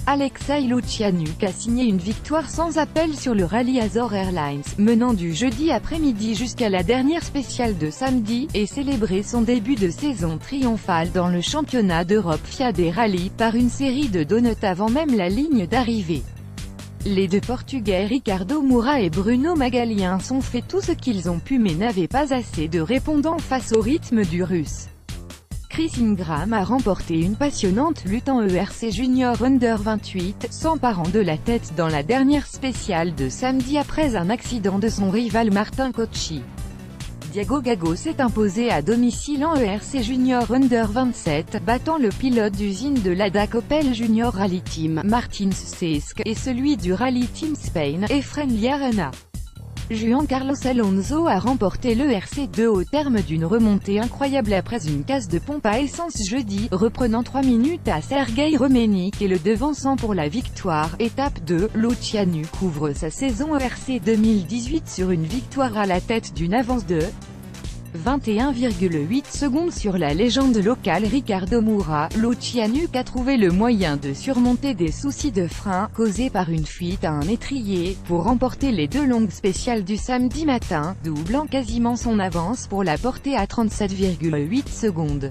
Alexei Lukianuk a signé une victoire sans appel sur le rallye Azor Airlines, menant du jeudi après-midi jusqu'à la dernière spéciale de samedi, et célébré son début de saison triomphale dans le championnat d'Europe FIA des rallyes par une série de donuts avant même la ligne d'arrivée. Les deux Portugais Ricardo Moura et Bruno Magallien ont fait tout ce qu'ils ont pu mais n'avaient pas assez de répondants face au rythme du Russe. Chris Ingram a remporté une passionnante lutte en ERC Junior Under 28, s'emparant de la tête dans la dernière spéciale de samedi après un accident de son rival Martin Cauchy. Diego Gago s'est imposé à domicile en ERC Junior Under 27, battant le pilote d'usine de l'ADAC Opel Junior Rally Team, Martin Cesc, et celui du Rally Team Spain, Efren Liarena. Juan Carlos Alonso a remporté le RC2 au terme d'une remontée incroyable après une casse de pompe à essence jeudi, reprenant 3 minutes à Sergei Remenik et le devançant pour la victoire. Étape 2, Lukianuk couvre sa saison ERC 2018 sur une victoire à la tête d'une avance de 21,8 secondes sur la légende locale Ricardo Moura. Lukianuk a trouvé le moyen de surmonter des soucis de frein, causés par une fuite à un étrier, pour remporter les deux longues spéciales du samedi matin, doublant quasiment son avance pour la porter à 37,8 secondes.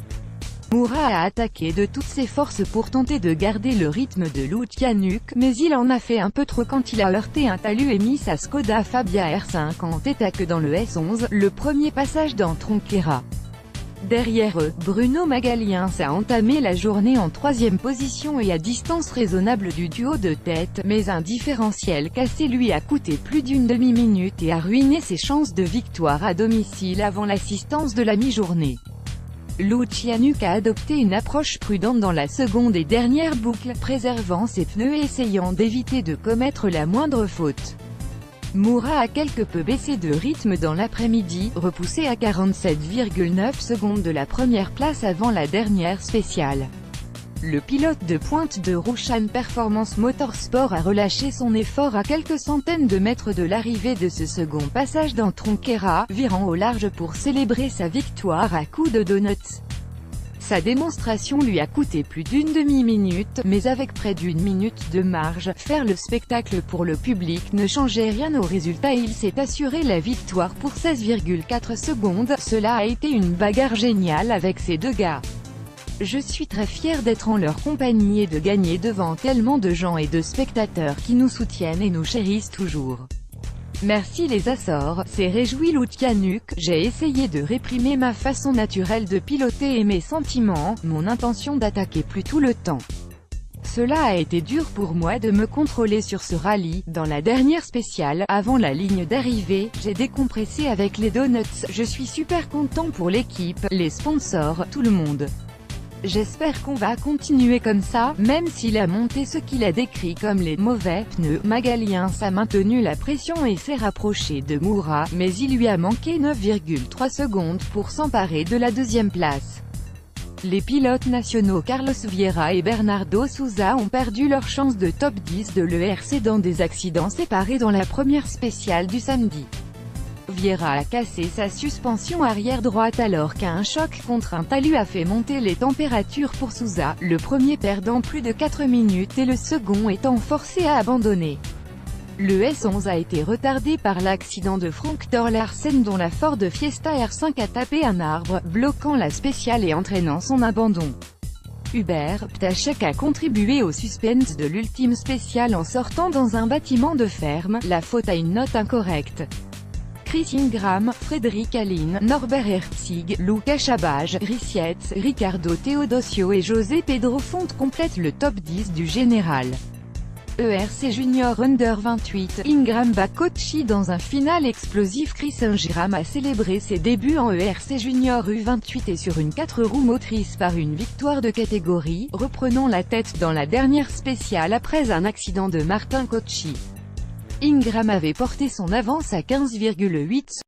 Moura a attaqué de toutes ses forces pour tenter de garder le rythme de Lukianuk, mais il en a fait un peu trop quand il a heurté un talus et mis sa Skoda Fabia R50 étaque dans le S11, le premier passage dans Tronquera. Derrière eux, Bruno Magallien a entamé la journée en 3e position et à distance raisonnable du duo de tête, mais un différentiel cassé lui a coûté plus d'une demi-minute et a ruiné ses chances de victoire à domicile avant l'assistance de la mi-journée. Lukianuk a adopté une approche prudente dans la seconde et dernière boucle, préservant ses pneus et essayant d'éviter de commettre la moindre faute. Moura a quelque peu baissé de rythme dans l'après-midi, repoussé à 47,9 secondes de la première place avant la dernière spéciale. Le pilote de pointe de Rushan Performance Motorsport a relâché son effort à quelques centaines de mètres de l'arrivée de ce second passage dans Tronquera, virant au large pour célébrer sa victoire à coups de donuts. Sa démonstration lui a coûté plus d'une demi-minute, mais avec près d'une minute de marge, faire le spectacle pour le public ne changeait rien au résultat et il s'est assuré la victoire pour 16,4 secondes. Cela a été une bagarre géniale avec ces deux gars. Je suis très fier d'être en leur compagnie et de gagner devant tellement de gens et de spectateurs qui nous soutiennent et nous chérissent toujours. Merci les Açores, s'est réjoui Lukianuk. J'ai essayé de réprimer ma façon naturelle de piloter et mes sentiments, mon intention d'attaquer plus tout le temps. Cela a été dur pour moi de me contrôler sur ce rallye. Dans la dernière spéciale, avant la ligne d'arrivée, j'ai décompressé avec les donuts. Je suis super content pour l'équipe, les sponsors, tout le monde. J'espère qu'on va continuer comme ça, même s'il a monté ce qu'il a décrit comme les mauvais pneus. Magallien a maintenu la pression et s'est rapproché de Moura, mais il lui a manqué 9,3 secondes pour s'emparer de la deuxième place. Les pilotes nationaux Carlos Vieira et Bernardo Souza ont perdu leur chance de top 10 de l'ERC dans des accidents séparés dans la première spéciale du samedi. Vieira a cassé sa suspension arrière droite alors qu'un choc contre un talus a fait monter les températures pour Souza, le premier perdant plus de 4 minutes et le second étant forcé à abandonner. Le S11 a été retardé par l'accident de Frank Thor-Larsen dont la Ford Fiesta R5 a tapé un arbre, bloquant la spéciale et entraînant son abandon. Hubert Ptaszek a contribué au suspense de l'ultime spéciale en sortant dans un bâtiment de ferme, la faute à une note incorrecte. Chris Ingram, Frédéric Aline, Norbert Herzig, Luca Chabage, Rissiet, Ricardo Teodosio et José Pedro Font complètent le top 10 du général. ERC Junior Under 28, Ingram bat Cauchy dans un final explosif. Chris Ingram a célébré ses débuts en ERC Junior U28 et sur une 4 roues motrices par une victoire de catégorie, reprenant la tête dans la dernière spéciale après un accident de Martin Cauchy. Ingram avait porté son avance à 15,8